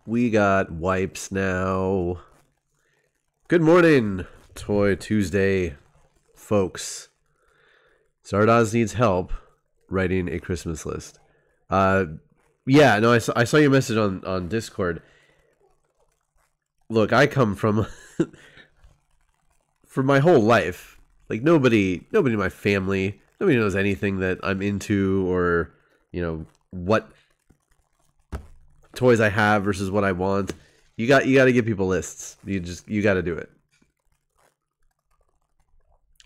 We got wipes now. Good morning, Toy Tuesday, folks. Zardoz needs help writing a Christmas list. Yeah, no, I saw your message on Discord. Look, I come from for my whole life. Like nobody in my family, nobody knows anything that I'm into or, you know, what toys I have versus what I want. You got to give people lists. You got to do it.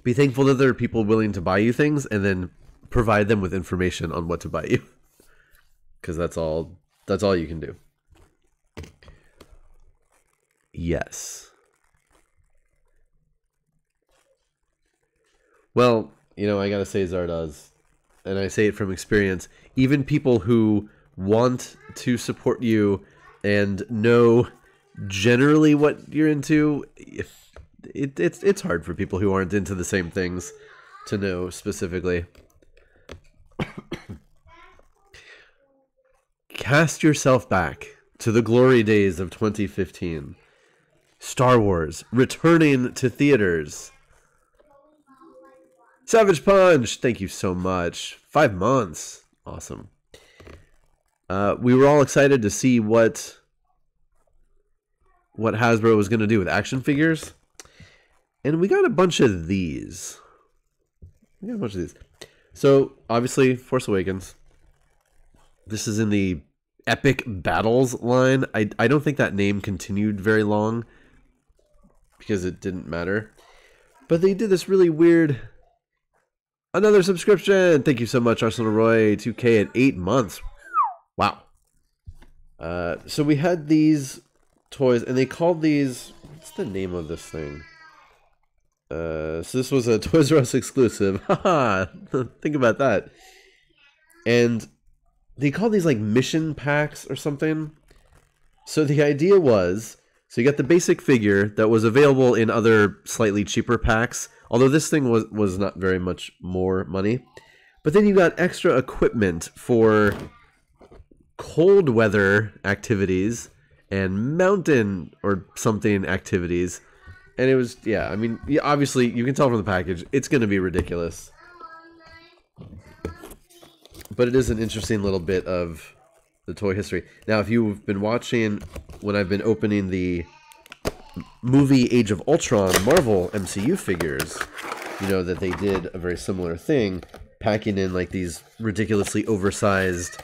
Be thankful that there are people willing to buy you things and then provide them with information on what to buy you. Cuz that's all you can do. Yes. Well, you know, I got to say, Zardoz, and I say it from experience, even people who want to support you and know generally what you're into, it's hard for people who aren't into the same things to know specifically. Cast yourself back to the glory days of 2015. Star Wars returning to theaters. Savage Punch, thank you so much. 5 months. Awesome. We were all excited to see what Hasbro was going to do with action figures. And we got a bunch of these. So, obviously, Force Awakens. This is in the Epic Battles line. I don't think that name continued very long because it didn't matter. But they did this really weird... Another subscription! Thank you so much, Arsenal Roy. 2K at 8 months. Wow. So we had these toys, and they called these... What's the name of this thing? So this was a Toys R Us exclusive. Haha! Think about that. And they called these like mission packs or something. So the idea was... So you got the basic figure that was available in other slightly cheaper packs. Although this thing was not very much more money. But then you got extra equipment for cold weather activities and mountain or something activities. And it was, yeah, I mean, obviously you can tell from the package, it's going to be ridiculous. But it is an interesting little bit of the toy history. Now, if you've been watching when I've been opening the movie Age of Ultron Marvel MCU figures, you know that they did a very similar thing, packing in like these ridiculously oversized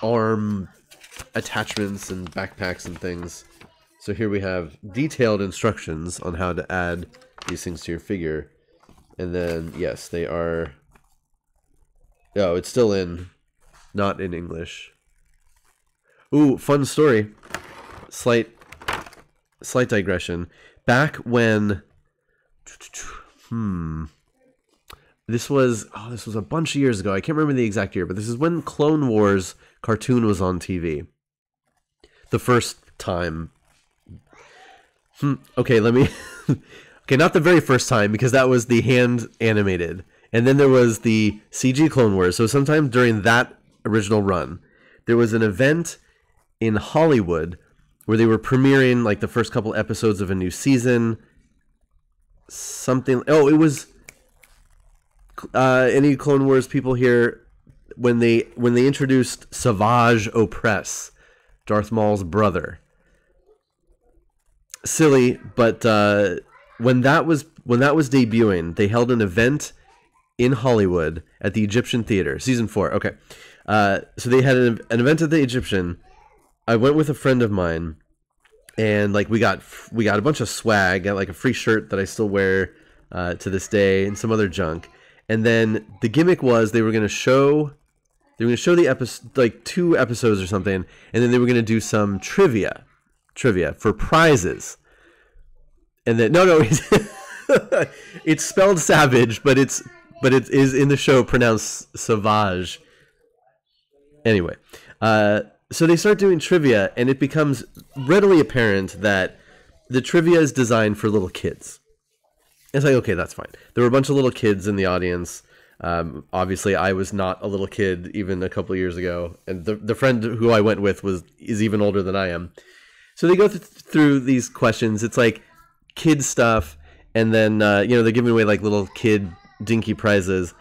arm attachments and backpacks and things. So here we have detailed instructions on how to add these things to your figure. And then, yes, they are... Oh, it's still not in English. Ooh, fun story. Slight digression. Back when... This was a bunch of years ago. I can't remember the exact year, but this is when Clone Wars cartoon was on TV. The first time. Okay, let me... Okay, not the very first time, because that was the hand animated. And then there was the CG Clone Wars. So sometime during that original run, there was an event in Hollywood where they were premiering like the first couple episodes of a new season. Something... Oh, it was... any Clone Wars people here, when they introduced Savage Opress, Darth Maul's brother. Silly, but when that was debuting, they held an event in Hollywood at the Egyptian Theater, season 4. Okay, so they had an event at the Egyptian. I went with a friend of mine, and like we got a bunch of swag, got like a free shirt that I still wear to this day, and some other junk. And then the gimmick was they were going to show the episode, like 2 episodes or something, and then they were going to do some trivia for prizes. And then no, it's spelled Savage, but it is in the show pronounced Savage. Anyway, so they start doing trivia, and it becomes readily apparent that the trivia is designed for little kids. It's like, okay, that's fine. There were a bunch of little kids in the audience. Obviously, I was not a little kid even a couple of years ago, and the friend who I went with is even older than I am. So they go through these questions. It's like kid stuff, and then they're giving away like little kid dinky prizes,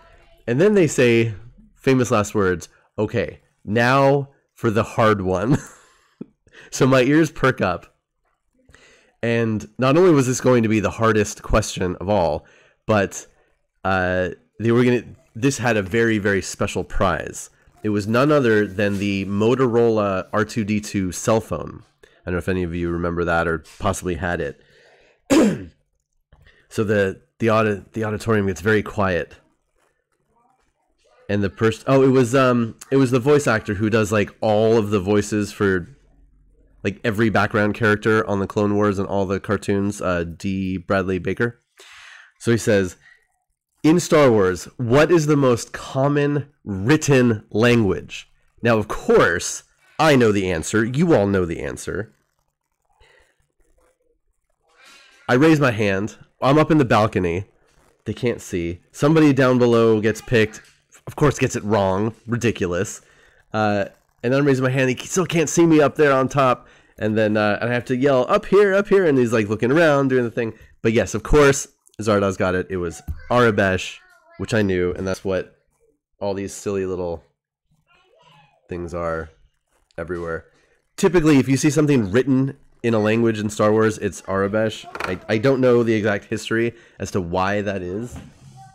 and then they say famous last words. Okay, now for the hard one. So my ears perk up, and not only was this going to be the hardest question of all, but this had a very, very special prize. It was none other than the Motorola R2-D2 cell phone. I don't know if any of you remember that or possibly had it. So the auditorium gets very quiet. And the person, it was the voice actor who does like all of the voices for like every background character on the Clone Wars and all the cartoons, D. Bradley Baker. So he says, in Star Wars, what is the most common written language? Now, of course, I know the answer. You all know the answer. I raise my hand. I'm up in the balcony. They can't see. Somebody down below gets picked. Of course, gets it wrong. Ridiculous. And then I'm raising my hand. He still can't see me up there on top. And then I have to yell, up here, up here. And he's like looking around, doing the thing. But yes, of course, Zardoz got it. It was Arabesh, which I knew, and that's what all these silly little things are everywhere. Typically, if you see something written in a language in Star Wars, it's Arabesh. I don't know the exact history as to why that is.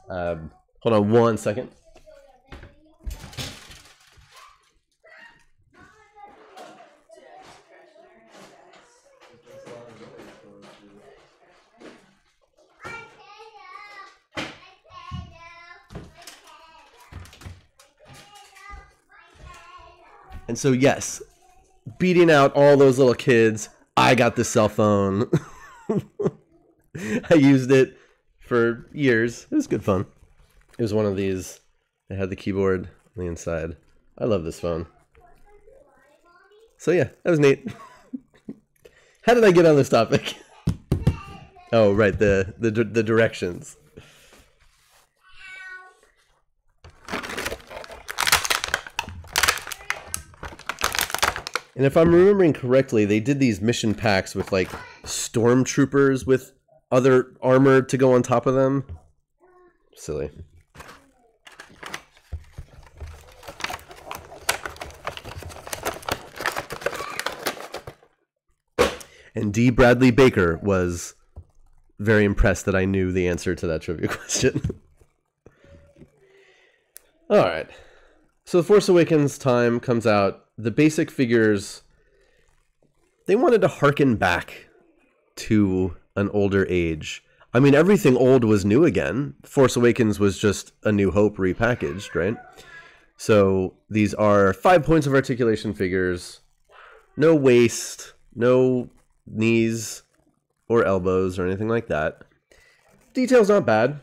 Hold on one second. And so, yes, beating out all those little kids, I got the cell phone. I used it for years. It was good fun. It was one of these. It had the keyboard on the inside. I love this phone. So, yeah, that was neat. How did I get on this topic? Oh, right, the directions. And if I'm remembering correctly, they did these mission packs with like stormtroopers with other armor to go on top of them. Silly. And D. Bradley Baker was very impressed that I knew the answer to that trivia question. All right. So The Force Awakens time comes out. The basic figures, they wanted to harken back to an older age. I mean, everything old was new again. Force Awakens was just A New Hope repackaged, right? So these are 5 points of articulation figures. No waist, no knees or elbows or anything like that. Detail's not bad,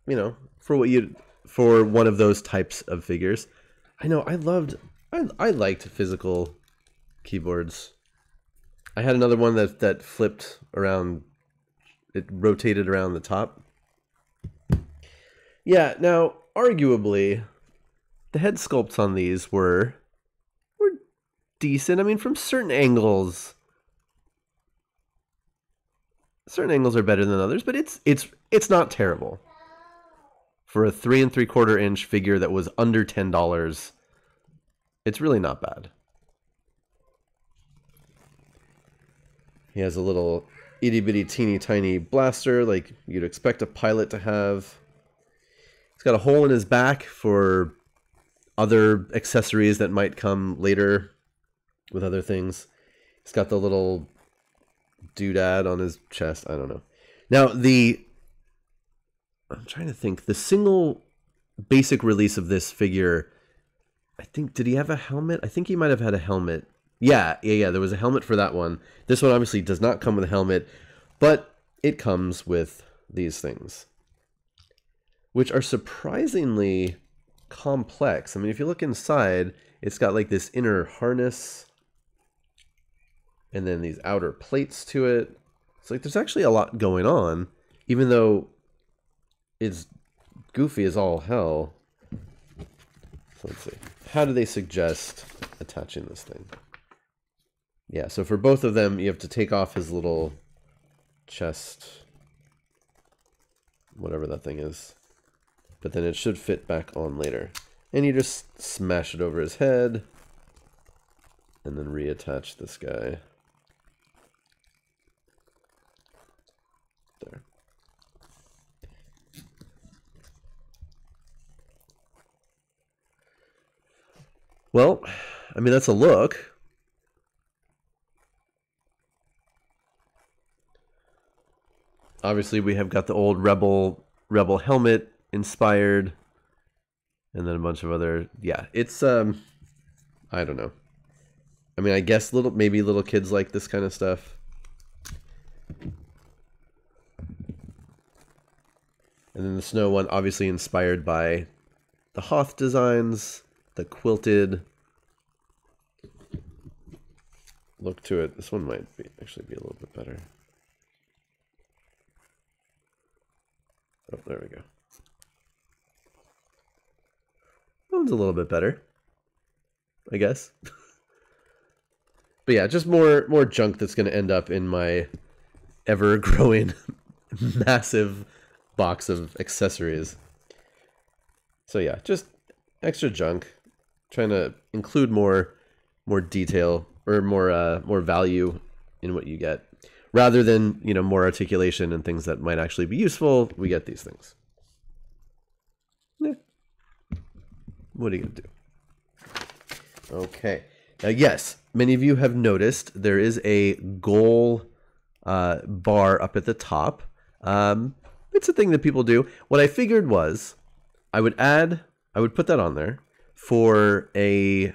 you know, for one of those types of figures. I know, I liked physical keyboards. I had another one that flipped around. It rotated around the top. Yeah, now, arguably, the head sculpts on these were decent. I mean, from certain angles are better than others, but it's not terrible. For a 3 3/4 inch figure that was under $10, it's really not bad. He has a little itty-bitty teeny tiny blaster like you'd expect a pilot to have. He's got a hole in his back for other accessories that might come later with other things. He's got the little doodad on his chest. I don't know. Now, I'm trying to think. The single basic release of this figure, I think, did he have a helmet? I think he might have had a helmet. Yeah, there was a helmet for that one. This one obviously does not come with a helmet, but it comes with these things, which are surprisingly complex. I mean, if you look inside, it's got like this inner harness and then these outer plates to it. It's like there's actually a lot going on, even though it's goofy as all hell. So let's see. How do they suggest attaching this thing? Yeah, so for both of them, you have to take off his little chest, whatever that thing is. But then it should fit back on later. And you just smash it over his head. And then reattach this guy. There. Well, I mean, that's a look. Obviously, we have got the old Rebel helmet inspired. And then a bunch of other, yeah, it's, I don't know. I mean, I guess maybe little kids like this kind of stuff. And then the snow one, obviously inspired by the Hoth designs, the quilted look to it. This one might actually be a little bit better. Oh, there we go. That one's a little bit better, I guess. But yeah, just more junk that's going to end up in my ever-growing massive box of accessories. So yeah, just extra junk. Trying to include more detail or more value in what you get, rather than, you know, more articulation and things that might actually be useful. We get these things. Yeah. What are you gonna do? Okay. Now, yes, many of you have noticed there is a goal bar up at the top. It's a thing that people do. What I figured was I would put that on there for a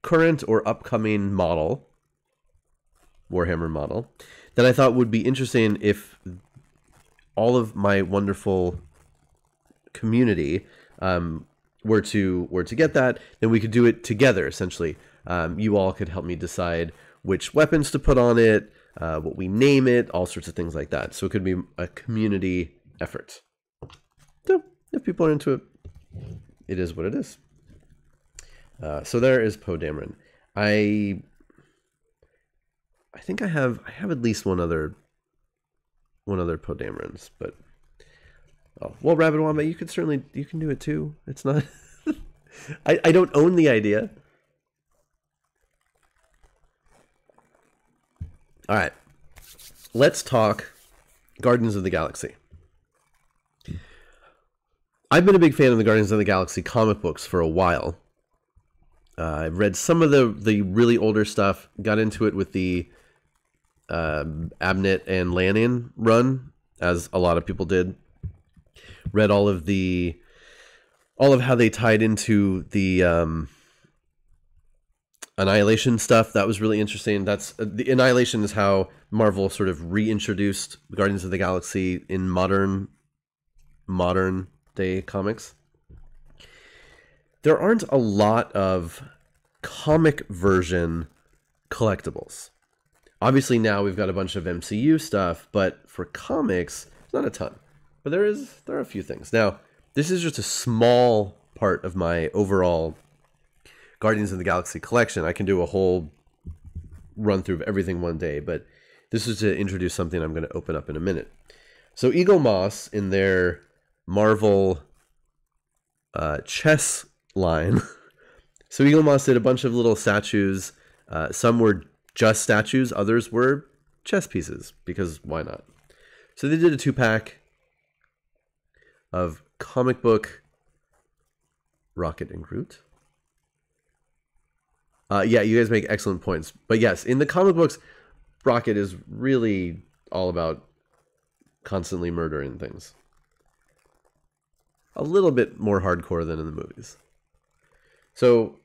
current or upcoming model, Warhammer model, that I thought would be interesting if all of my wonderful community were to get that. Then we could do it together, essentially. You all could help me decide which weapons to put on it, what we name it, all sorts of things like that. So it could be a community effort. So if people are into it, it is what it is. So there is Poe Dameron. I think I have at least one other Poe Damerons, but well, Rabbit Wombat, you can do it too. It's not I don't own the idea. All right, let's talk Guardians of the Galaxy. I've been a big fan of the Guardians of the Galaxy comic books for a while. I've read some of the really older stuff, got into it with the Abnett and Lanning run, as a lot of people did. Read all of how they tied into the Annihilation stuff. That was really interesting. That's the Annihilation is how Marvel sort of reintroduced Guardians of the Galaxy in modern day comics. There aren't a lot of comic version collectibles. Obviously now we've got a bunch of MCU stuff, but for comics, not a ton. But there are a few things. Now, this is just a small part of my overall Guardians of the Galaxy collection. I can do a whole run through of everything one day, but this is to introduce something I'm going to open up in a minute. So Eagle Moss, in their Marvel chess line. So Eagle Moss did a bunch of little statues. Some were just statues, others were chess pieces, because why not? So they did a 2-pack of comic book Rocket and Groot. Yeah, you guys make excellent points. But yes, in the comic books, Rocket is really all about constantly murdering things. A little bit more hardcore than in the movies. So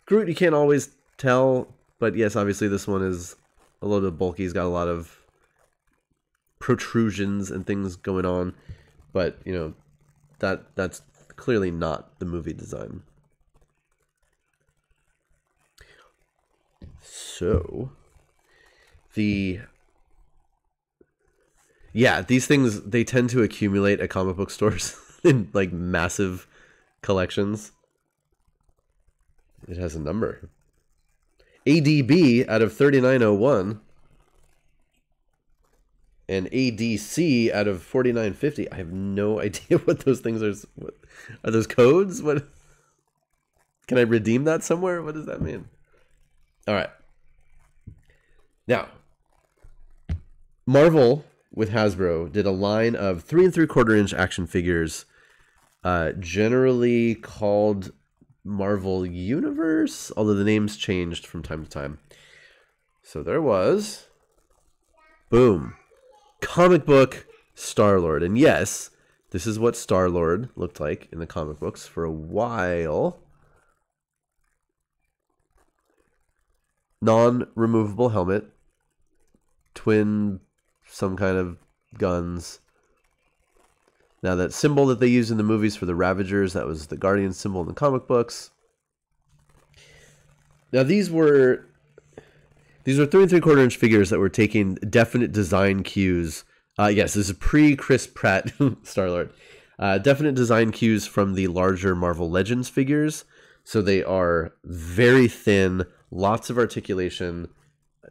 Groot, you can't always tell, but yes, obviously this one is a little bit bulky. He's got a lot of protrusions and things going on, but you know, that's clearly not the movie design. So these things, they tend to accumulate at comic book stores. in like massive collections. It has a number. ADB out of 3901. And ADC out of 4950. I have no idea what those things are. What, are those codes? What? Can I redeem that somewhere? What does that mean? All right. Now, Marvel with Hasbro did a line of 3 3/4 inch action figures, generally called Marvel Universe, although the names changed from time to time. So there was, boom, comic book Star-Lord. And yes, this is what Star-Lord looked like in the comic books for a while. Non-removable helmet, twin, some kind of guns. Now that symbol that they used in the movies for the Ravagers, that was the Guardian symbol in the comic books. Now these were 3 3/4 inch figures that were taking definite design cues. Yes, this is pre-Chris Pratt Star-Lord. Definite design cues from the larger Marvel Legends figures. So they are very thin, lots of articulation.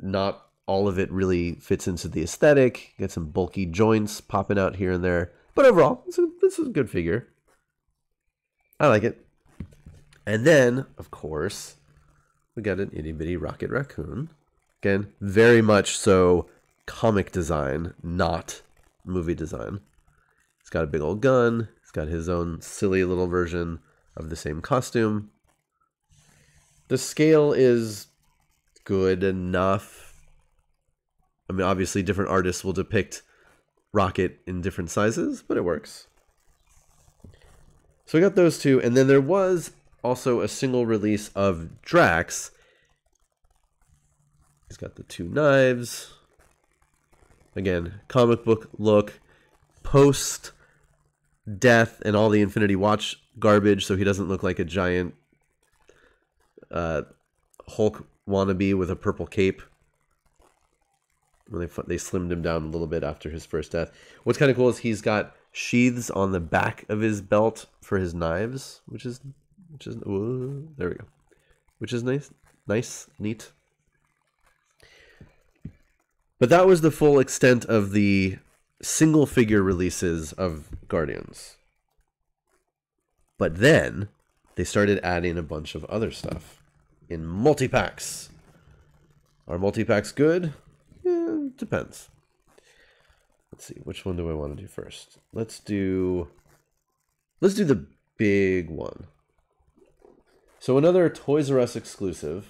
Not all of it really fits into the aesthetic. Got some bulky joints popping out here and there. But overall, this is a good figure. I like it. And then, of course, we got an itty-bitty Rocket Raccoon. Again, very much so comic design, not movie design. He's got a big old gun. He's got his own silly little version of the same costume. The scale is good enough. I mean, obviously, different artists will depict Rocket in different sizes, but it works. So we got those two, and then there was also a single release of Drax. He's got the 2 knives. Again, comic book look, post-death and all the Infinity Watch garbage, so he doesn't look like a giant Hulk wannabe with a purple cape. They slimmed him down a little bit after his first death. What's kind of cool is he's got sheaths on the back of his belt for his knives, which is ooh, there we go, which is nice, neat. But that was the full extent of the single figure releases of Guardians. But then they started adding a bunch of other stuff in multi-packs. Are multi-packs good? Depends. Let's see, which one do I want to do first? Let's do the big one. So another Toys R Us exclusive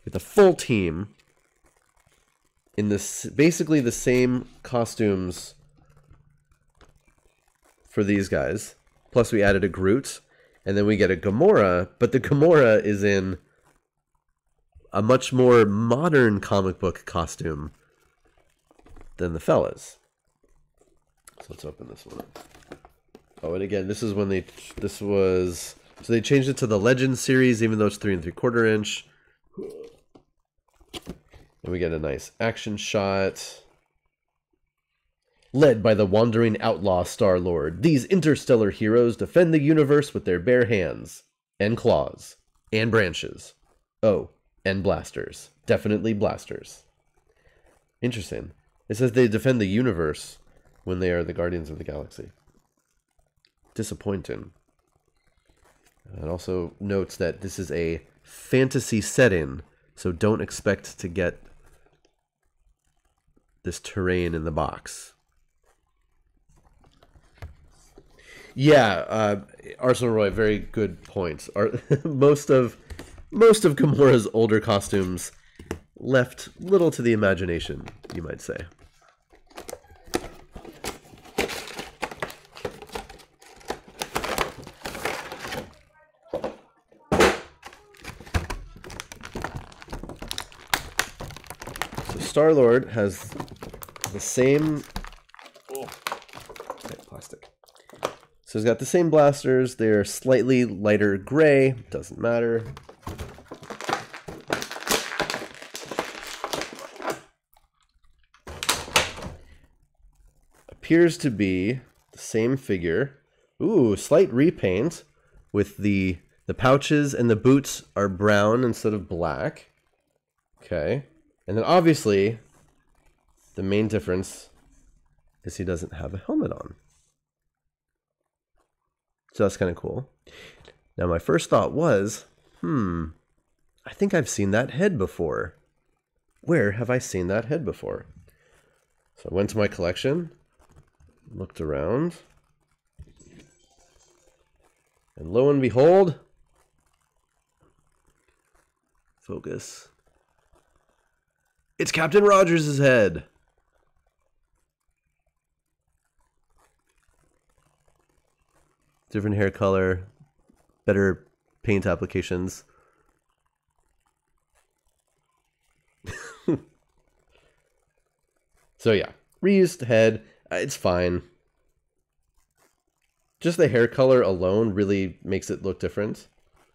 with the full team in this basically the same costumes for these guys. Plus we added a Groot, and then we get a Gamora, but the Gamora is in a much more modern comic book costume than the fellas. So let's open this one up. Oh, and again, this is when they changed it to the Legends series, even though it's 3 3/4 inch. And we get a nice action shot. Led by the wandering outlaw Star-Lord, these interstellar heroes defend the universe with their bare hands and claws and branches. Oh, and blasters. Definitely blasters. Interesting. It says they defend the universe when they are the Guardians of the Galaxy. Disappointing. It also notes that this is a fantasy setting, so don't expect to get this terrain in the box. Yeah, Arsenal Roy, very good point. Most of Gamora's older costumes left little to the imagination, you might say. So Star-Lord has the same plastic. So he's got the same blasters. They're slightly lighter gray. Doesn't matter. Appears to be the same figure. Ooh, slight repaint with the pouches and the boots are brown instead of black. Okay. And then obviously the main difference is he doesn't have a helmet on. So that's kind of cool. Now my first thought was, I think I've seen that head before. Where have I seen that head before? So I went to my collection, looked around, and lo and behold, focus. It's Captain Rogers' head. Different hair color, better paint applications. So yeah, reused head, it's fine. Just the hair color alone really makes it look different.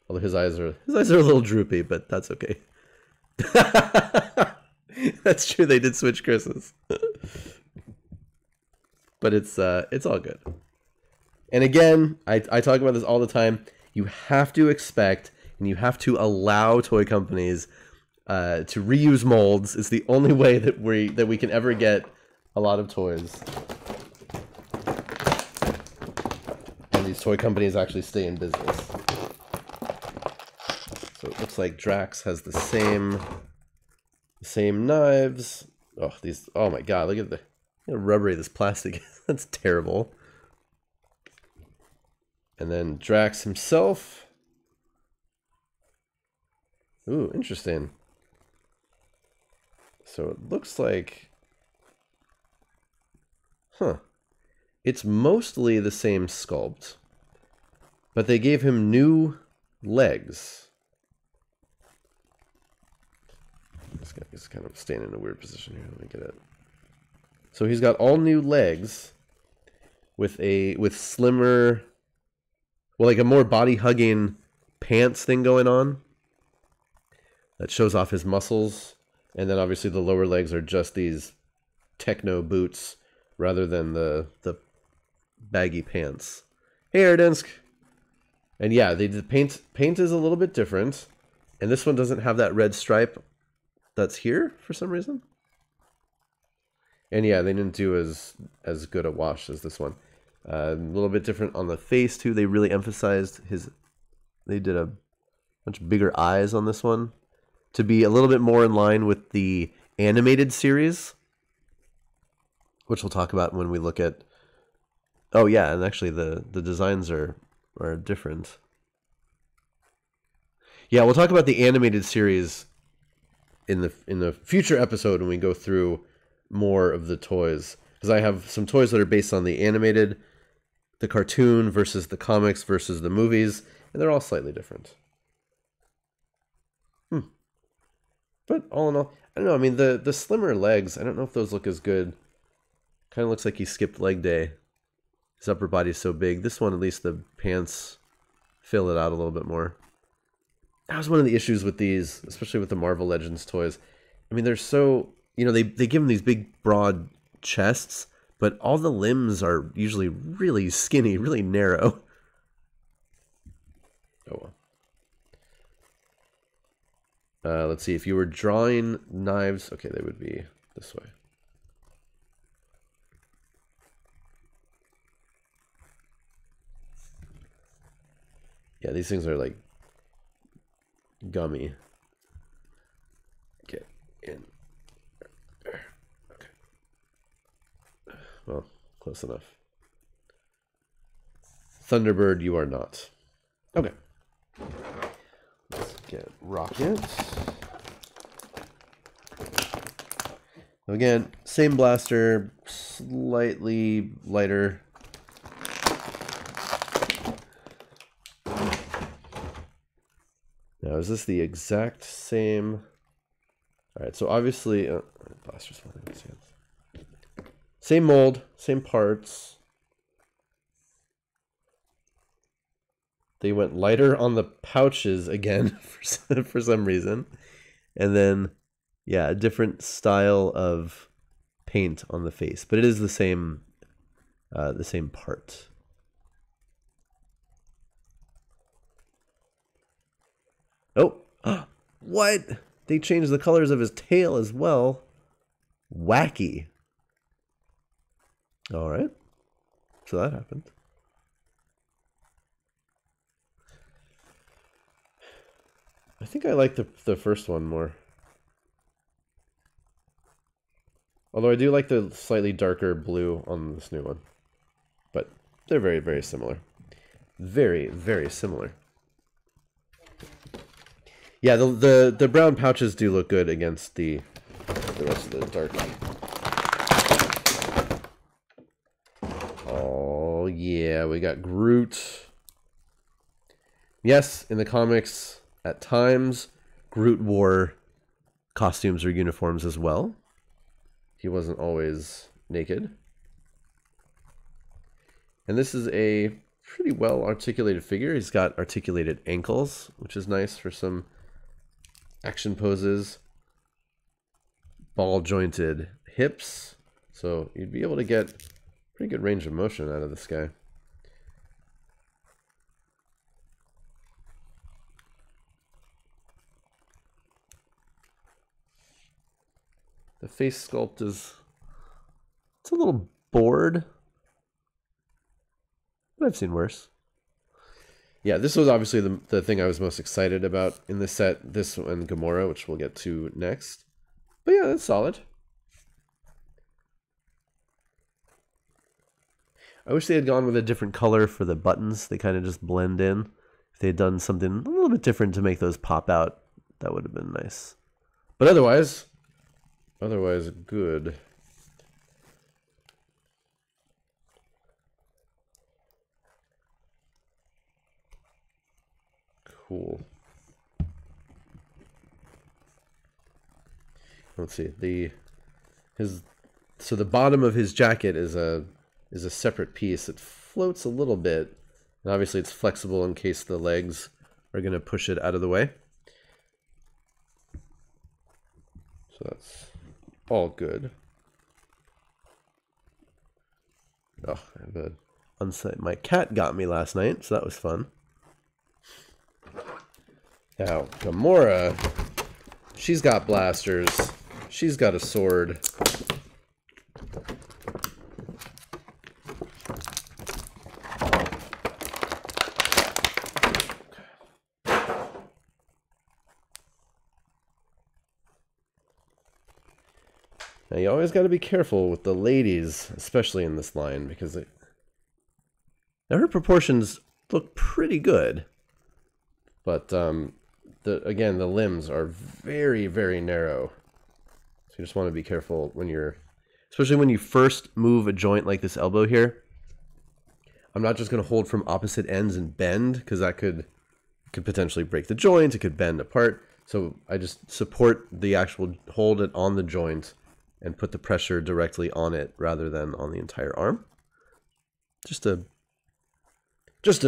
Although his eyes are a little droopy, but that's okay. That's true, they did switch Chris's. But it's all good. And again, I talk about this all the time. You have to expect and you have to allow toy companies to reuse molds. It's the only way that we can ever get a lot of toys. And these toy companies actually stay in business. So it looks like Drax has the same knives. Oh my god, look at how rubbery this plastic is. That's terrible. And then Drax himself. Ooh, interesting. So it looks like... It's mostly the same sculpt. But they gave him new legs. This guy is kind of staying in a weird position here. Let me get it. So he's got all new legs with slimmer... Well, like a more body-hugging pants thing going on. That shows off his muscles. And then obviously the lower legs are just these techno boots rather than the baggy pants. Hey, Erdinsk! And yeah, the paint is a little bit different. And this one doesn't have that red stripe that's here for some reason. And yeah, they didn't do as good a wash as this one. A little bit different on the face too. They really emphasized they did a much bigger eyes on this one to be a little bit more in line with the animated series, which we'll talk about when we look at... Oh yeah, and actually the designs are different. Yeah, we'll talk about the animated series in the future episode when we go through more of the toys, because I have some toys that are based on the animated, the cartoon versus the comics versus the movies, and they're all slightly different. But all in all, I don't know. I mean, the slimmer legs, I don't know if those look as good. Kind of looks like he skipped leg day. His upper body's so big. This one, at least the pants fill it out a little bit more. That was one of the issues with these, especially with the Marvel Legends toys. I mean, they're so... You know, they give them these big, broad chests, but all the limbs are usually really skinny, really narrow. Oh well. Let's see, if you were drawing knives... Okay, they would be this way. Yeah, these things are like gummy. Get in. Okay. Well, close enough. Thunderbird, you are not. Okay. Let's get Rocket. Again, same blaster, slightly lighter. Now, is this the exact same? All right, so obviously, blaster's falling in his hands. Same mold, same parts. They went lighter on the pouches again for some reason. And then, yeah, a different style of paint on the face. But it is the same the same part. Oh, what? They changed the colors of his tail as well. Wacky. All right. So that happened. I think I like the first one more. Although I do like the slightly darker blue on this new one. But they're very, very similar. Very, very similar. Yeah, the brown pouches do look good against the rest of the dark. Oh, yeah, we got Groot. Yes, in the comics, at times, Groot wore costumes or uniforms as well. He wasn't always naked. And this is a pretty well articulated figure. He's got articulated ankles, which is nice for some action poses. Ball jointed hips. So you'd be able to get pretty good range of motion out of this guy. The face sculpt is, it's a little bored, but I've seen worse. Yeah, this was obviously the thing I was most excited about in this set. This and Gamora, which we'll get to next. But yeah, that's solid. I wish they had gone with a different color for the buttons. They kind of just blend in. If they had done something a little bit different to make those pop out, that would have been nice. But otherwise good. Cool. Let's see. So the bottom of his jacket is a separate piece. It floats a little bit, and obviously it's flexible in case the legs are going to push it out of the way. So that's all good. Oh, I have an unsight. My cat got me last night, so that was fun. Now, Gamora, she's got blasters. She's got a sword. Now, you always got to be careful with the ladies, especially in this line, because now her proportions look pretty good. But, again, the limbs are very, very narrow. So you just want to be careful when you're, especially when you first move a joint like this elbow here. I'm not just going to hold from opposite ends and bend, because that could potentially break the joint. It could bend apart. So I just support the actual, hold it on the joint and put the pressure directly on it rather than on the entire arm. Just a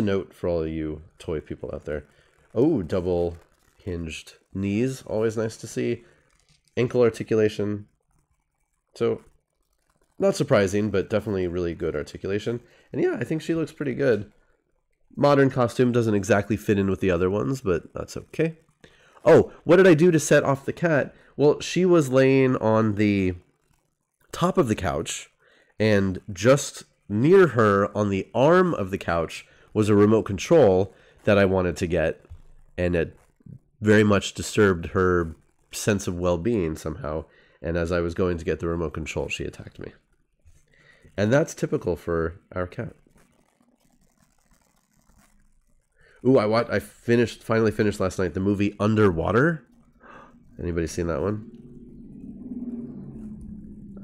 note for all of you toy people out there. Oh, double hinged knees, always nice to see. Ankle articulation. So, not surprising, but definitely really good articulation. And yeah, I think she looks pretty good. Modern costume doesn't exactly fit in with the other ones, but that's okay. Oh, what did I do to set off the cat? Well, she was laying on the top of the couch, and just near her on the arm of the couch was a remote control that I wanted to get, and it very much disturbed her sense of well-being somehow. And as I was going to get the remote control, she attacked me. And that's typical for our cat. Ooh, I finally finished last night the movie Underwater. Anybody seen that one?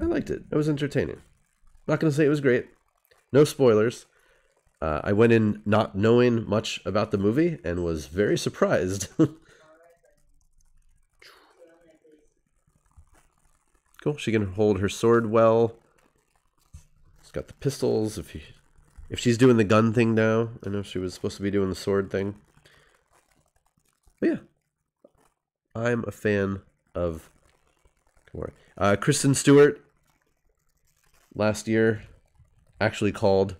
I liked it. It was entertaining. Not going to say it was great. No spoilers. I went in not knowing much about the movie and was very surprised. Cool. She can hold her sword well. She's got the pistols. If she's doing the gun thing now, I know she was supposed to be doing the sword thing. But yeah, I'm a fan of Kristen Stewart. Last year, actually called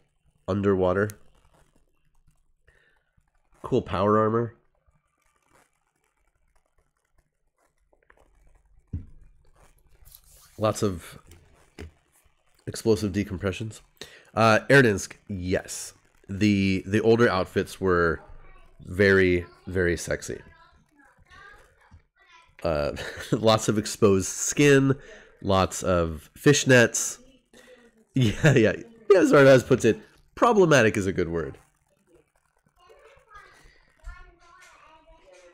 Underwater. Cool power armor. Lots of explosive decompressions. Erdinsk, yes. The older outfits were very, very sexy. Lots of exposed skin, lots of fishnets. Yeah, Zardoz puts it, problematic is a good word.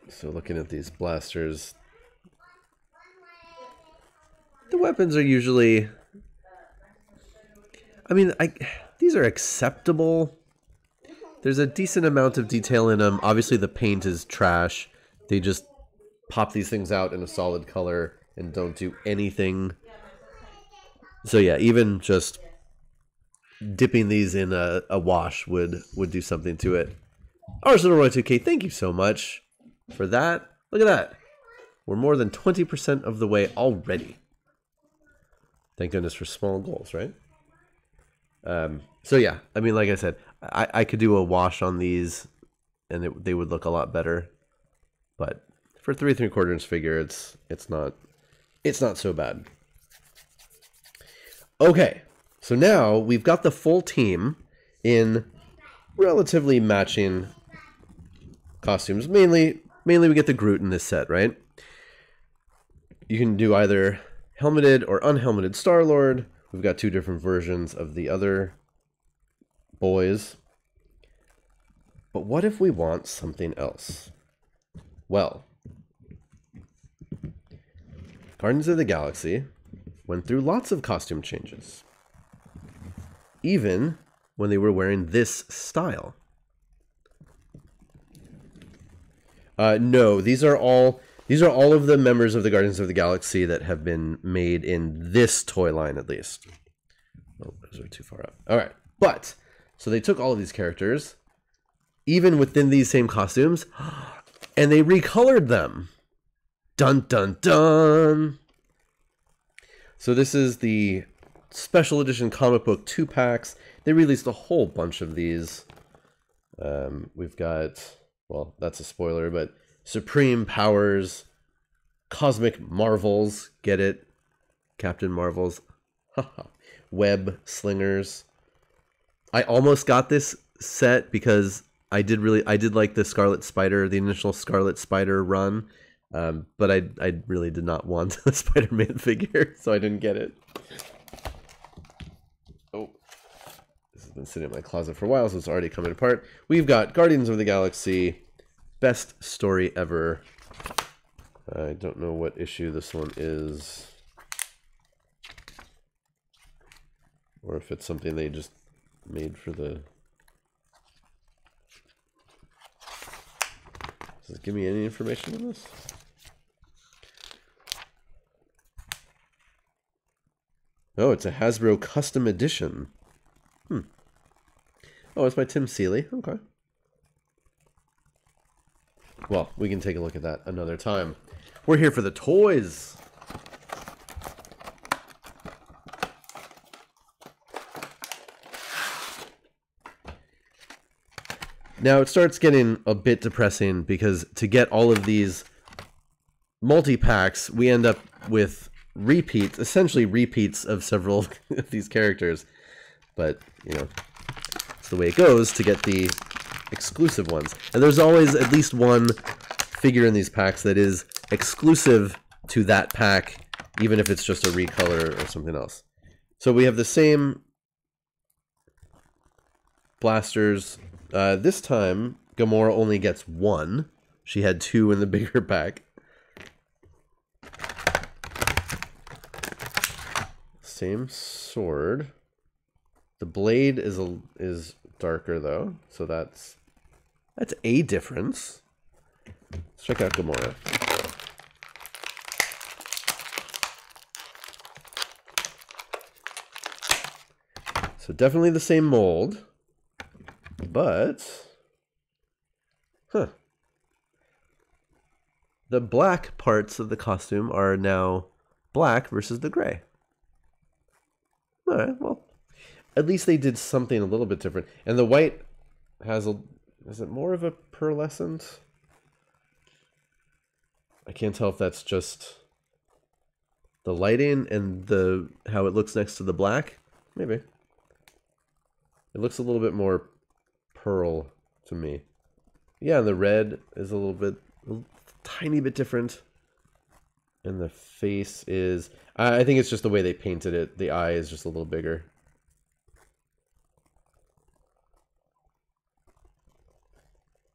So looking at these blasters, the weapons are usually, I mean, these are acceptable. There's a decent amount of detail in them. Obviously the paint is trash. They just pop these things out in a solid color and don't do anything. So yeah, even just dipping these in a wash would do something to it. Arsenal Roy 2K, thank you so much for that. Look at that. We're more than 20% of the way already. Thank goodness for small goals, right? So yeah, I mean, like I said, I could do a wash on these and they would look a lot better. But for 3 3/4 figure, it's not so bad. Okay, so now we've got the full team in relatively matching costumes. Mainly we get the Groot in this set, right? You can do either helmeted or unhelmeted Star-Lord. We've got 2 different versions of the other boys. But what if we want something else? Well, Guardians of the Galaxy went through lots of costume changes. Even when they were wearing this style. No, these are all of the members of the Guardians of the Galaxy that have been made in this toy line, at least. Oh, those are too far up. All right, but so they took all of these characters, even within these same costumes, and they recolored them. Dun dun dun. So this is the special edition comic book 2-packs. They released a whole bunch of these. We've got, well, that's a spoiler, but Supreme Powers, Cosmic Marvels, get it? Captain Marvels, Web Slingers. I almost got this set because I did like the Scarlet Spider, the initial Scarlet Spider run, but I really did not want the Spider-Man figure, so I didn't get it. Oh, this has been sitting in my closet for a while, so it's already coming apart. We've got Guardians of the Galaxy, best story ever. I don't know what issue this one is, or if it's something they just made for the... Does it give me any information on this? Oh, it's a Hasbro custom edition. Oh, it's by Tim Seeley. Okay. Well, we can take a look at that another time. We're here for the toys. Now it starts getting a bit depressing because to get all of these multi-packs, we end up with repeats, essentially repeats of several of these characters. But, you know, it's the way it goes to get the exclusive ones. And there's always at least one figure in these packs that is exclusive to that pack, even if it's just a recolor or something else. So we have the same blasters. This time, Gamora only gets 1. She had 2 in the bigger pack. Same sword. The blade is darker though, so that's a difference. Let's check out Gamora. So definitely the same mold, but the black parts of the costume are now black versus the gray. All right, well, at least they did something a little bit different. And the white has a, is it more of a pearlescent? I can't tell if that's just the lighting and the how it looks next to the black. Maybe. It looks a little bit more pearl to me. Yeah, and the red is a tiny bit different. And the face is, I think it's just the way they painted it. The eye is just a little bigger.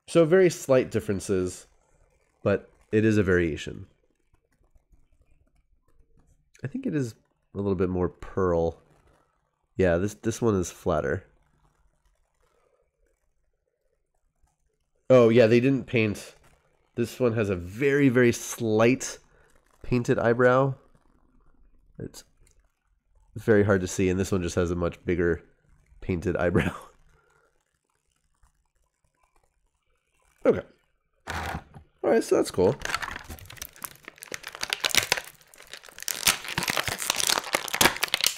So very slight differences, but it is a variation. I think it is a little bit more pearl. Yeah, this one is flatter. Oh yeah, they didn't paint. This one has a very, very slight painted eyebrow. It's very hard to see, and this one just has a much bigger painted eyebrow. Okay. Alright, so that's cool.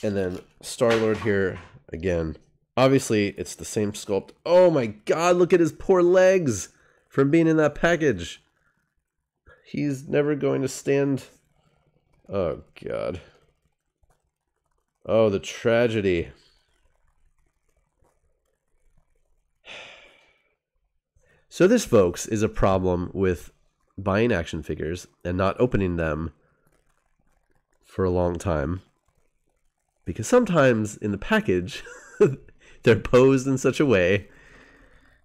And then Star-Lord here again. Obviously, it's the same sculpt. Oh my god, look at his poor legs from being in that package. He's never going to stand. Oh god. Oh, the tragedy. So this, folks, is a problem with buying action figures and not opening them for a long time. Because sometimes in the package, they're posed in such a way,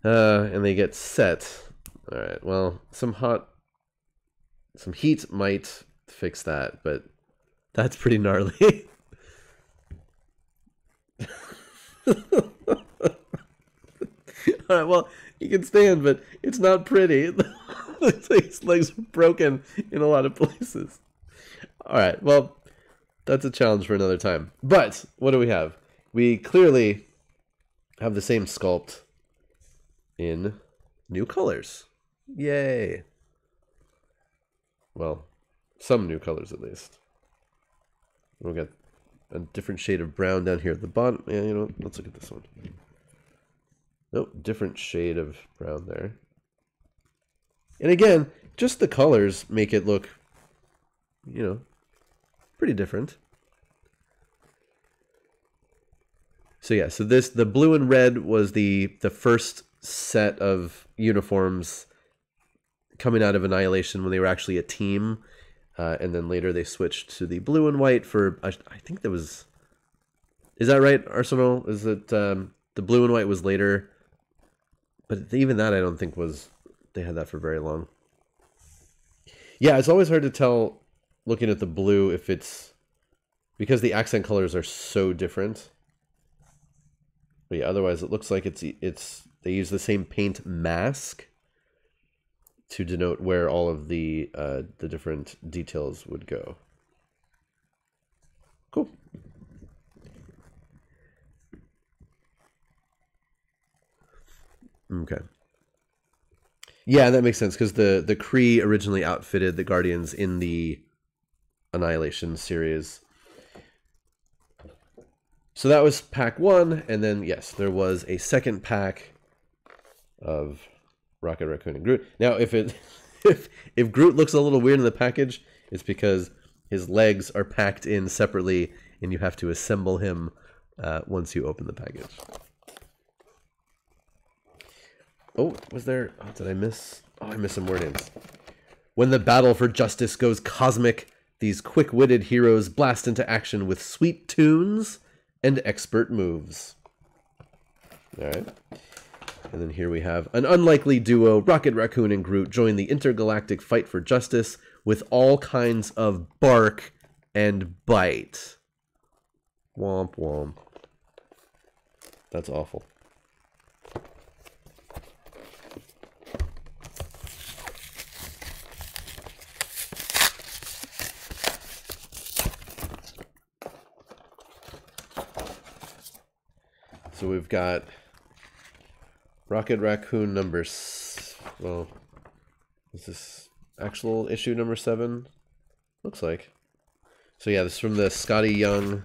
and they get set. All right, well, some heat might fix that, but that's pretty gnarly. All right, well, he can stand, but it's not pretty. It's like his legs are broken in a lot of places. All right, well, that's a challenge for another time. But what do we have? We clearly have the same sculpt in new colors. Yay. Well, some new colors at least. We've got a different shade of brown down here at the bottom. Yeah, you know what? Let's look at this one. Nope, different shade of brown there. And again, just the colors make it look, you know, pretty different. So yeah, so the blue and red was the first set of uniforms coming out of Annihilation when they were actually a team. And then later they switched to the blue and white for, I think that was, is that right, Arsenal? Is it, the blue and white was later? But even that I don't think was, they had that for very long. Yeah, it's always hard to tell looking at the blue if it's, because the accent colors are so different. But yeah, otherwise it looks like it's they use the same paint mask to denote where all of the different details would go. Cool. Okay. Yeah, that makes sense because the Kree originally outfitted the Guardians in the Annihilation series. So that was pack 1, and then yes, there was a second pack of Rocket Raccoon and Groot. Now, if Groot looks a little weird in the package, it's because his legs are packed in separately, and you have to assemble him once you open the package. Oh, was there? Oh, did I miss? Oh, I missed some wordings. When the battle for justice goes cosmic, these quick-witted heroes blast into action with sweet tunes and expert moves. All right. And then here we have an unlikely duo, Rocket Raccoon and Groot, join the intergalactic fight for justice with all kinds of bark and bite. Womp womp. That's awful. So we've got Rocket Raccoon number, well, is this actual issue number 7? Looks like. So yeah, this is from the Scotty Young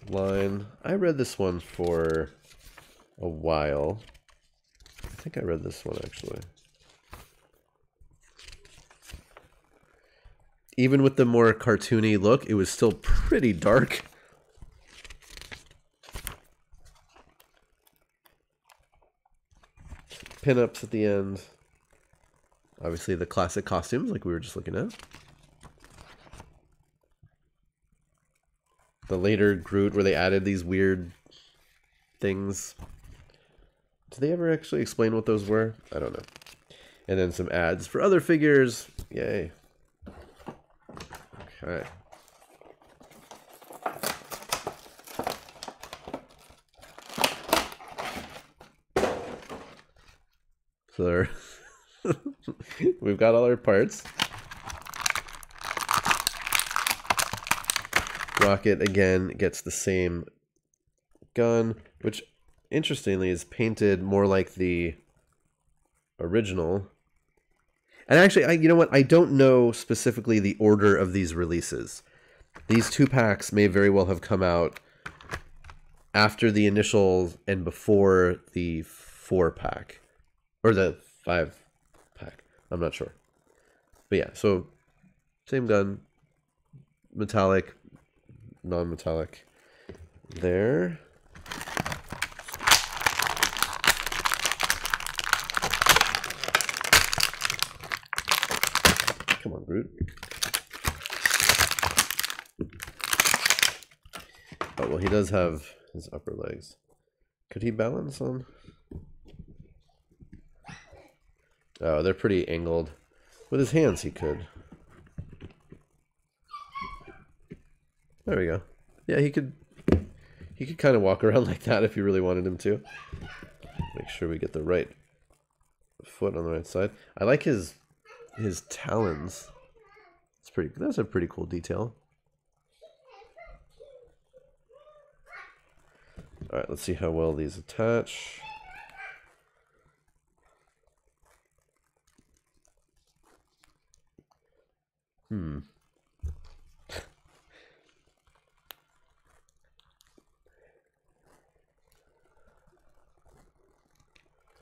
line. I read this one for a while. I think I read this one actually. Even with the more cartoony look, it was still pretty dark. Pinups at the end. Obviously the classic costumes like we were just looking at. The later Groot where they added these weird things. Did they ever actually explain what those were? I don't know. And then some ads for other figures. Yay. Okay. So there, we've got all our parts. Rocket again gets the same gun, which interestingly is painted more like the original. And actually, you know what? I don't know specifically the order of these releases. These 2 packs may very well have come out after the initial and before the 4-pack. Or the 5-pack. I'm not sure. But yeah, so same gun. Metallic, non-metallic. There. Come on, Groot. Oh, well, he does have his upper legs. Could he balance on? Oh, they're pretty angled. With his hands, he could. There we go. Yeah, he could kind of walk around like that if you really wanted him to. Make sure we get the right foot on the right side. I like his talons. That's a pretty cool detail. All right, let's see how well these attach.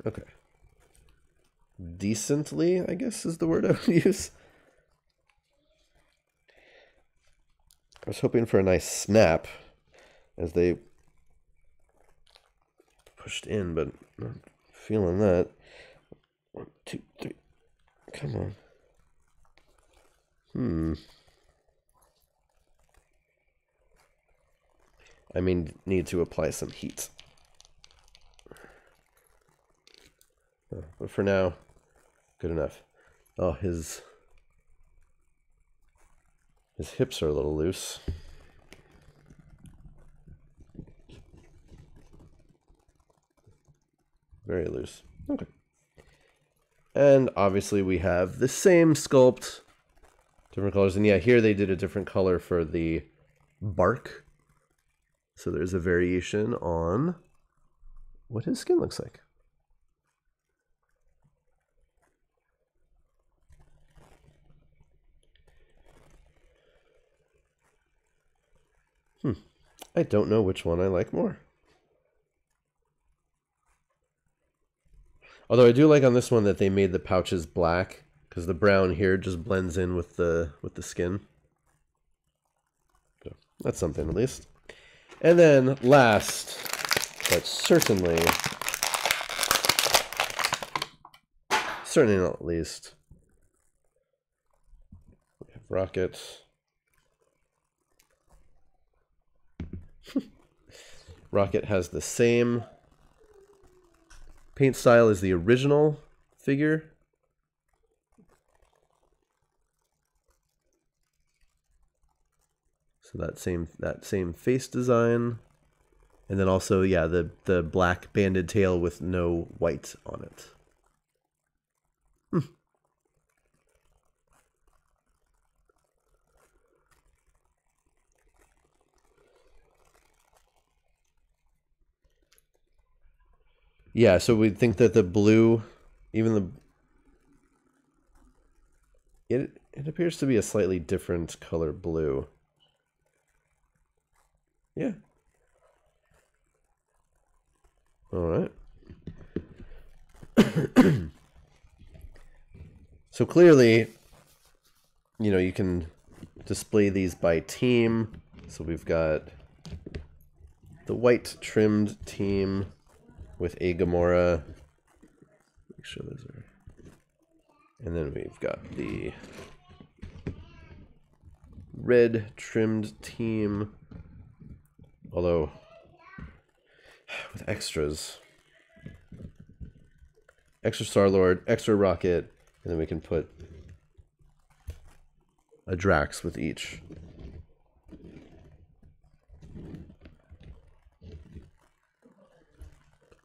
Okay. Decently, I guess is the word I would use. I was hoping for a nice snap as they pushed in, but not feeling that. 1, 2, 3. Come on. I need to apply some heat. But for now, good enough. Oh, his hips are a little loose. Very loose. Okay. And obviously we have the same sculpt, different colors. And yeah, here they did a different color for the bark. So there's a variation on what his skin looks like. I don't know which one I like more. Although I do like on this one that they made the pouches black, because the brown here just blends in with the skin. So that's something at least. And then last, but certainly not least, we have Rocket. Rocket has the same paint style as the original figure. So that same face design. And then also, yeah, the black banded tail with no white on it. Yeah, so we think that the blue, even it appears to be a slightly different color blue. Yeah. All right. So clearly, you know, you can display these by team. So we've got the white trimmed team with a Gamora. Make sure those are. And then we've got the red trimmed team. Although, with extras. Extra Star-Lord, extra Rocket, and then we can put a Drax with each.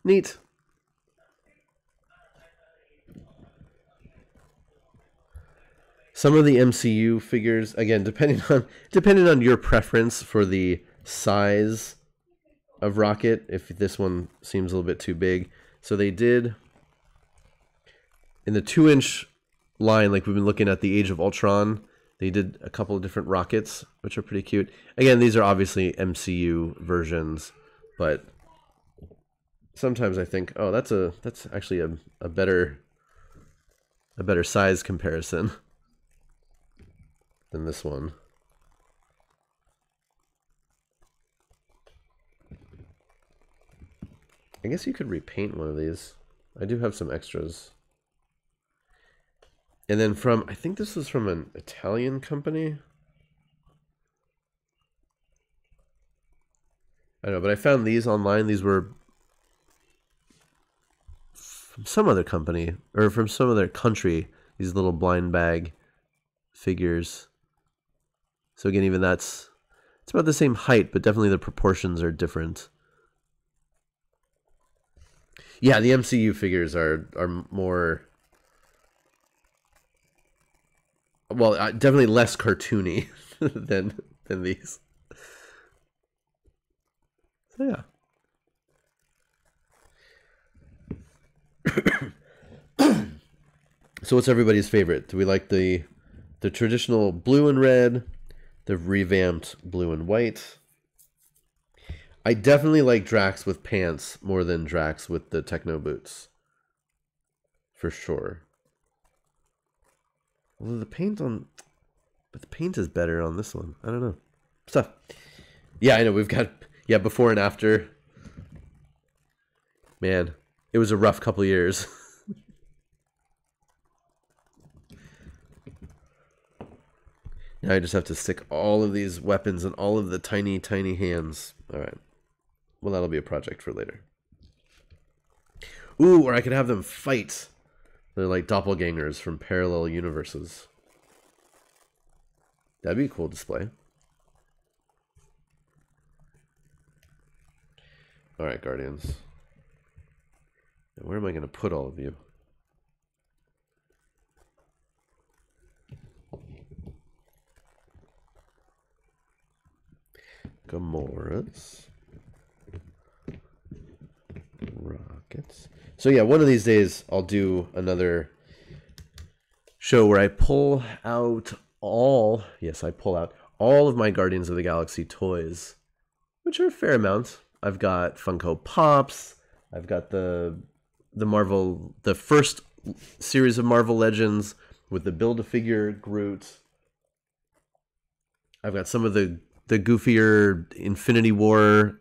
Neat. Some of the MCU figures, again, depending on your preference for the size of Rocket, if this one seems a little bit too big. So they did in the 2-inch line, like we've been looking at the Age of Ultron, they did a couple of different rockets, which are pretty cute. Again, these are obviously MCU versions, but sometimes I think, oh, that's actually a better size comparison than this one. I guess you could repaint one of these. I do have some extras. And then from, I think this was from an Italian company. I don't know, but I found these online. These were from some other company, or from some other country. These little blind bag figures. So again, even it's about the same height, but definitely the proportions are different. Yeah, the MCU figures are more, well, definitely less cartoony than these. So yeah. So what's everybody's favorite? Do we like the traditional blue and red, the revamped blue and white? I definitely like Drax with pants more than Drax with the techno boots. For sure. Although the paint is better on this one. I don't know. Stuff. Yeah, I know. We've got, yeah, before and after. Man, it was a rough couple years. Now I just have to stick all of these weapons in all of the tiny, tiny hands. All right. Well, that'll be a project for later. Ooh, or I could have them fight. They're like doppelgangers from parallel universes. That'd be a cool display. All right, Guardians. Now, where am I going to put all of you? Gamoras. Rockets. So yeah, one of these days I'll do another show where I pull out all, yes, I pull out all of my Guardians of the Galaxy toys, which are a fair amount. I've got Funko Pops. I've got the first series of Marvel Legends with the Build-A-Figure Groot. I've got some of the goofier Infinity War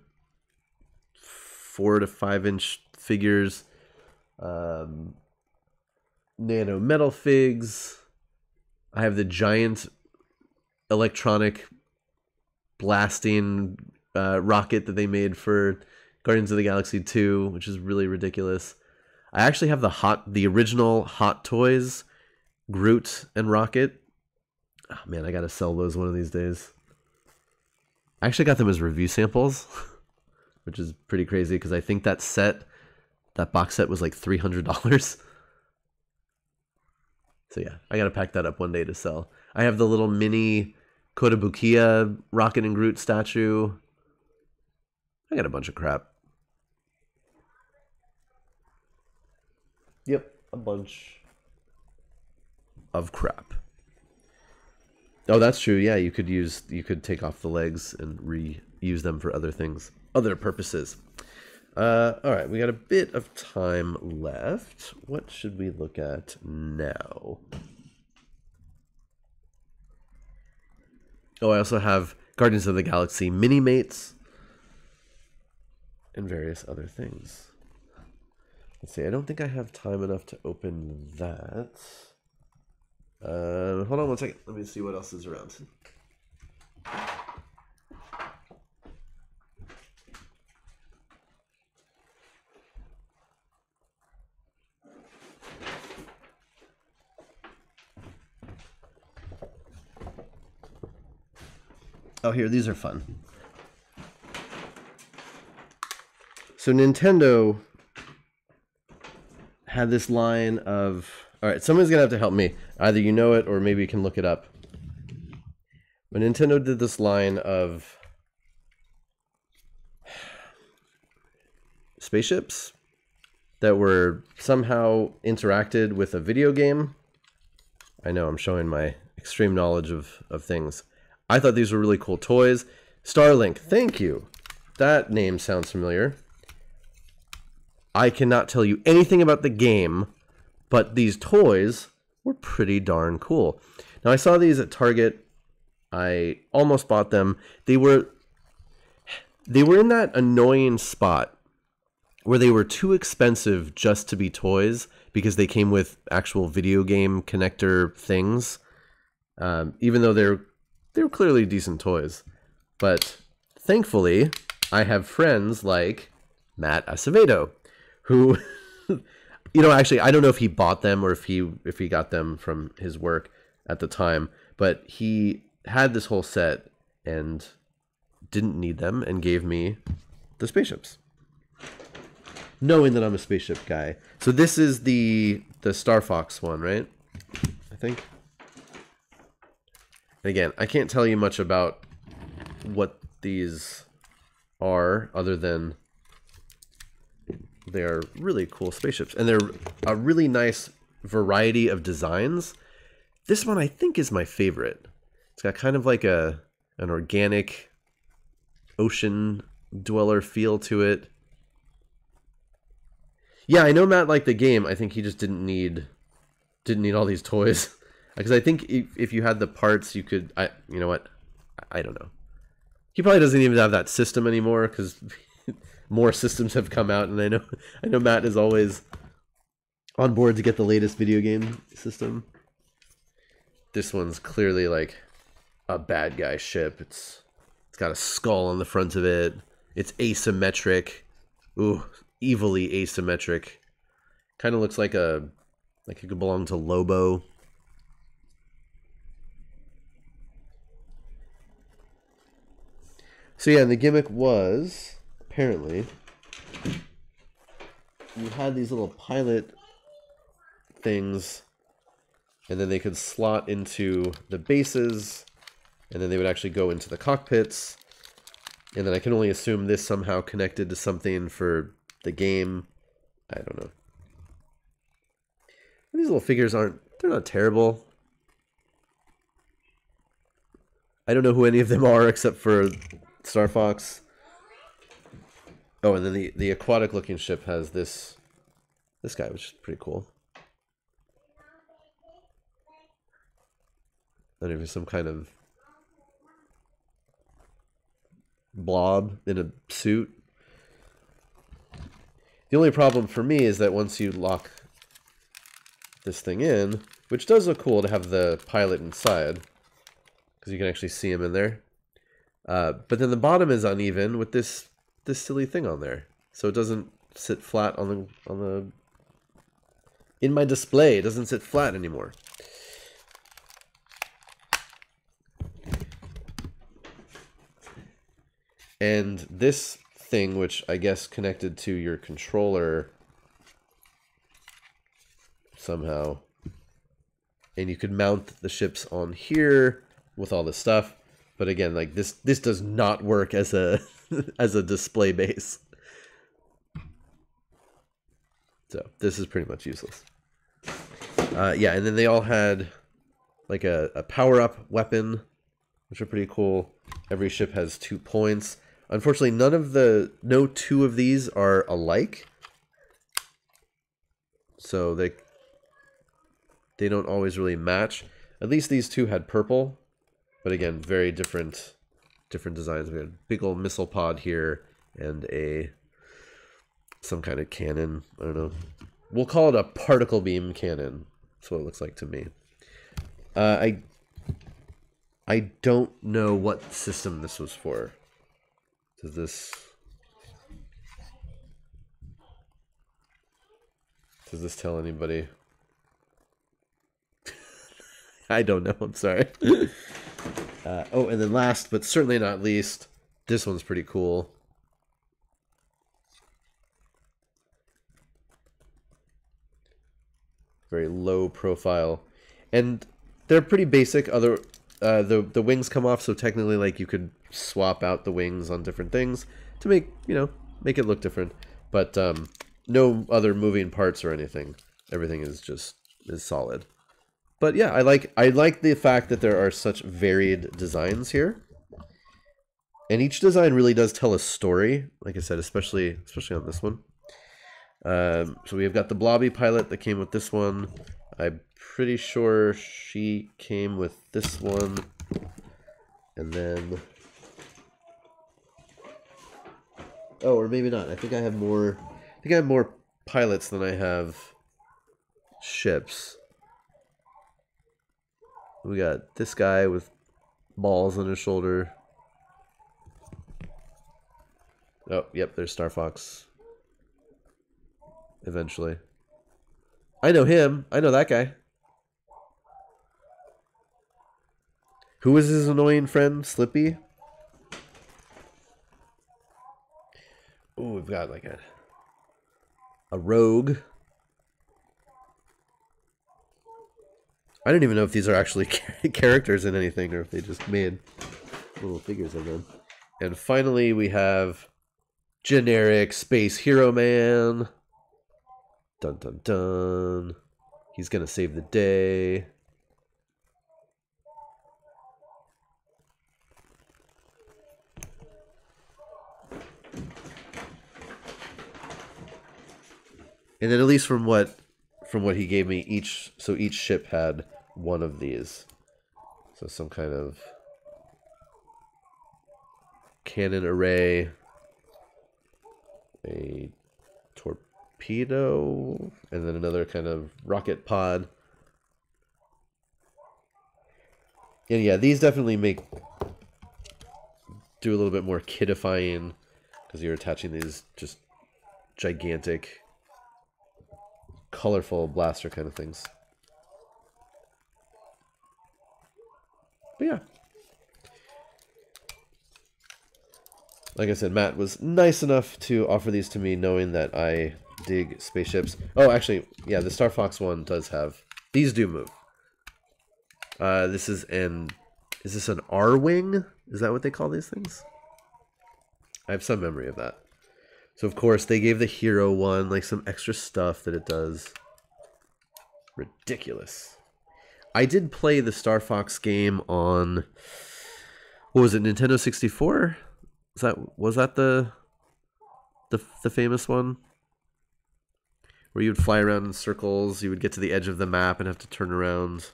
4 to 5 inch figures, nano metal figs. I have the giant electronic blasting rocket that they made for Guardians of the Galaxy 2, which is really ridiculous. I actually have the original Hot Toys Groot and Rocket. Oh man, I gotta sell those one of these days. I actually got them as review samples, which is pretty crazy because I think that box set was like $300. So yeah, I gotta pack that up one day to sell. I have the little mini Kotobukiya Rocket and Groot statue. I got a bunch of crap. Yep, a bunch of crap. Oh, that's true. Yeah, you could take off the legs and reuse them for other things, other purposes. All right, we got a bit of time left. What should we look at now? Oh, I also have Guardians of the Galaxy mini-mates and various other things. Let's see, I don't think I have time enough to open that. Hold on one second. Let me see what else is around. Oh, here, these are fun. So Nintendo had this line of... All right, someone's going to have to help me. Either you know it or maybe you can look it up. But Nintendo did this line of spaceships that were somehow interacted with a video game. I know I'm showing my extreme knowledge of things. I thought these were really cool toys. Starlink, thank you. That name sounds familiar. I cannot tell you anything about the game, but these toys were pretty darn cool. Now, I saw these at Target. I almost bought them. They were in that annoying spot where they were too expensive just to be toys because they came with actual video game connector things, even though they were clearly decent toys. But thankfully, I have friends like Matt Acevedo, who, you know, actually, I don't know if he bought them or if he got them from his work at the time, but he had this whole set and didn't need them and gave me the spaceships, knowing that I'm a spaceship guy. So this is the Star Fox one, right? I think. Again, I can't tell you much about what these are other than they're really cool spaceships. And they're a really nice variety of designs. This one I think is my favorite. It's got kind of like an organic ocean dweller feel to it. Yeah, I know Matt liked the game. I think he just didn't need all these toys. Because I think if you had the parts, you could... you know what? I don't know. He probably doesn't even have that system anymore because more systems have come out, and I know Matt is always on board to get the latest video game system. This one's clearly like a bad guy ship. It's got a skull on the front of it. It's asymmetric. Ooh, evilly asymmetric. Kind of looks like it could belong to Lobo. So yeah, and the gimmick was, apparently, you had these little pilot things, and then they could slot into the bases, and then they would actually go into the cockpits, and then I can only assume this somehow connected to something for the game. I don't know. These little figures they're not terrible. I don't know who any of them are except for Star Fox. Oh, and then the aquatic looking ship has this guy, which is pretty cool. I don't know if it's some kind of blob in a suit. The only problem for me is that once you lock this thing in, which does look cool to have the pilot inside, because you can actually see him in there. But then the bottom is uneven with this silly thing on there, so it doesn't sit flat on the. In my display, it doesn't sit flat anymore. And this thing, which I guess connected to your controller somehow, and you could mount the ships on here with all this stuff. But again, like this does not work as a as a display base. So this is pretty much useless. Yeah, and then they all had like a power-up weapon, which are pretty cool. Every ship has 2 points. Unfortunately, no two of these are alike. So they don't always really match. At least these two had purple. But again, very different designs. We had a big old missile pod here and some kind of cannon. I don't know. We'll call it a particle beam cannon. That's what it looks like to me. I don't know what system this was for. Does this tell anybody? I don't know. I'm sorry. Oh, and then last but certainly not least, this one's pretty cool. Very low profile, and they're pretty basic. The wings come off, so technically, like, you could swap out the wings on different things to make it look different. But no other moving parts or anything. Everything is solid. But yeah, I like the fact that there are such varied designs here, and each design really does tell a story. Like I said, especially on this one. So we've got the Blobby pilot that came with this one. I'm pretty sure she came with this one, and then or maybe not. I think I have more. I think I have more pilots than I have ships. We got this guy with balls on his shoulder. Oh, yep, there's Star Fox. Eventually. I know him. I know that guy. Who is his annoying friend? Slippy? Oh, we've got like a rogue. I don't even know if these are actually characters in anything or if they just made little figures of them. And finally, we have generic Space Hero Man. Dun dun dun. He's gonna save the day. And then at least from what he gave me, each ship had one of these. So some kind of cannon array, a torpedo, and then another kind of rocket pod. And yeah, these definitely do a little bit more kidifying because you're attaching these just gigantic, colorful blaster kind of things. But yeah. Like I said, Matt was nice enough to offer these to me knowing that I dig spaceships. Oh, actually, yeah, the Star Fox one does have... These do move. Is this an R-wing? Is that what they call these things? I have some memory of that. So, of course, they gave the hero one, like, some extra stuff that it does. Ridiculous. I did play the Star Fox game on... What was it, Nintendo 64? Was that the famous one? Where you would fly around in circles, you would get to the edge of the map and have to turn around.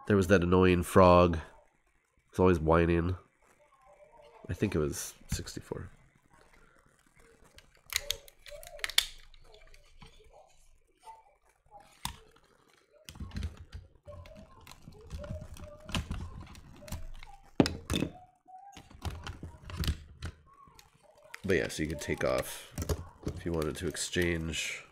There was that annoying frog. It's always whining. I think it was 64. But yeah, so you could take off if you wanted to exchange.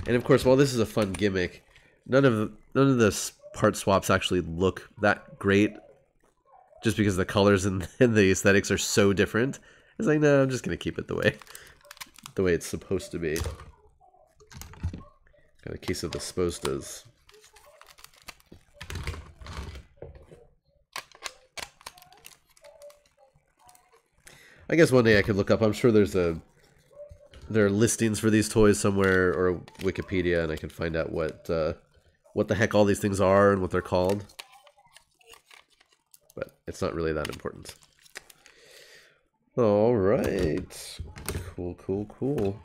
And of course, while this is a fun gimmick, none of the part swaps actually look that great, just because the colors and the aesthetics are so different. It's like, no, I'm just gonna keep it the way it's supposed to be. Got a case of the Spostas. I guess one day I could look up. I'm sure there are listings for these toys somewhere, or Wikipedia, and I can find out what what the heck all these things are and what they're called. But it's not really that important. All right. Cool, cool, cool.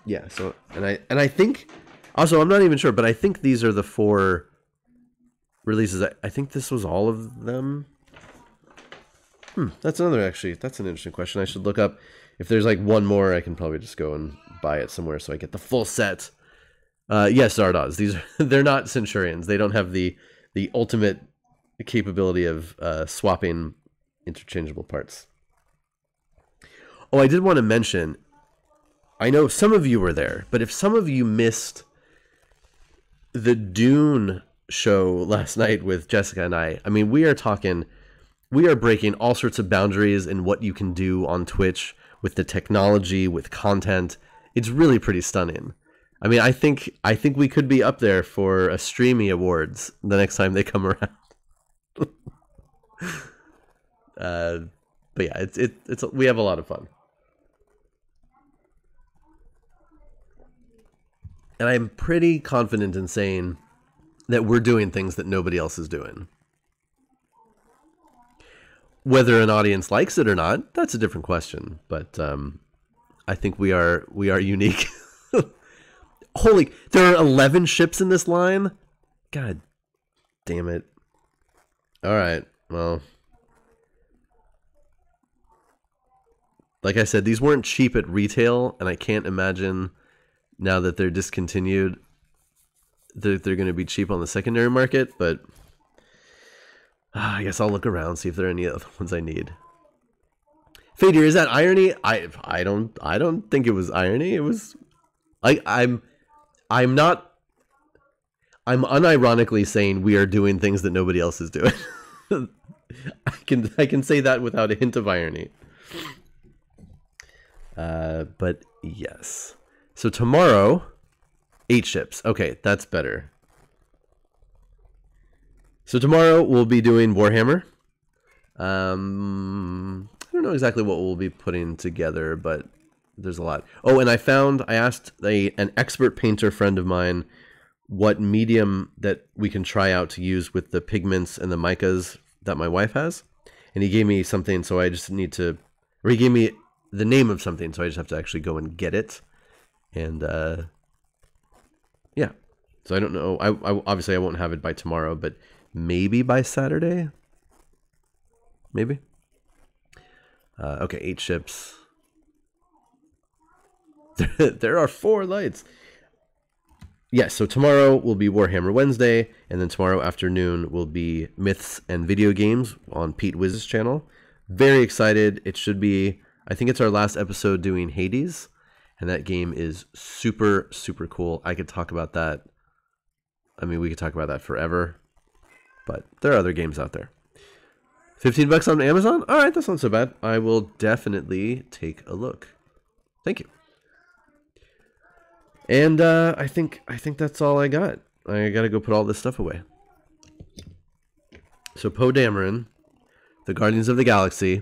Yeah, so and I think also I'm not even sure, but I think these are the 4 releases. I think this was all of them. That's another that's an interesting question. I should look up if there's like one more. I can probably just go and buy it somewhere so I get the full set. Yes, Zardoz. These they're not Centurions. They don't have the ultimate capability of swapping interchangeable parts. Oh, I did want to mention, I know some of you were there, but if some of you missed the Dune show last night with Jessica and I mean, we are breaking all sorts of boundaries in what you can do on Twitch with the technology, with content. It's really pretty stunning. I mean, I think we could be up there for a Streamy Awards the next time they come around. But yeah, it's we have a lot of fun. And I'm pretty confident in saying that we're doing things that nobody else is doing. Whether an audience likes it or not, that's a different question. But I think we are unique. Holy, there are 11 ships in this line? God damn it. All right, well. Like I said, these weren't cheap at retail, and I can't imagine now that they're discontinued they're going to be cheap on the secondary market, but I guess I'll look around, see if there are any other ones I need. Fadir, is that irony? I don't think it was irony. It was like I'm unironically saying we are doing things that nobody else is doing. I can say that without a hint of irony. But yes. So tomorrow, 8 ships. Okay, that's better. So tomorrow we'll be doing Warhammer. I don't know exactly what we'll be putting together, but there's a lot. Oh, and I asked an expert painter friend of mine what medium that we can try out to use with the pigments and the micas that my wife has. And he gave me something, so I just need to, or he gave me the name of something, so I just have to actually go and get it. And yeah, so I don't know. I obviously I won't have it by tomorrow, but maybe by Saturday. Maybe. Okay, 8 ships. There are 4 lights. Yes, so tomorrow will be Warhammer Wednesday, and then tomorrow afternoon will be Myths and Video Games on Pete Wiz's channel. Very excited. It should be, I think it's our last episode doing Hades, and that game is super, super cool. I could talk about that. I mean, we could talk about that forever, but there are other games out there. $15 on Amazon? All right, that's not so bad. I will definitely take a look. Thank you. And I think that's all I got. I gotta go put all this stuff away. So Poe Dameron, the Guardians of the Galaxy,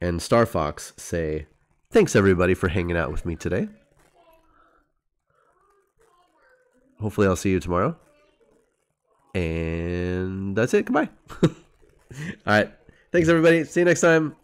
and Star Fox say, thanks everybody for hanging out with me today. Hopefully I'll see you tomorrow. And that's it. Goodbye. All right. Thanks everybody. See you next time.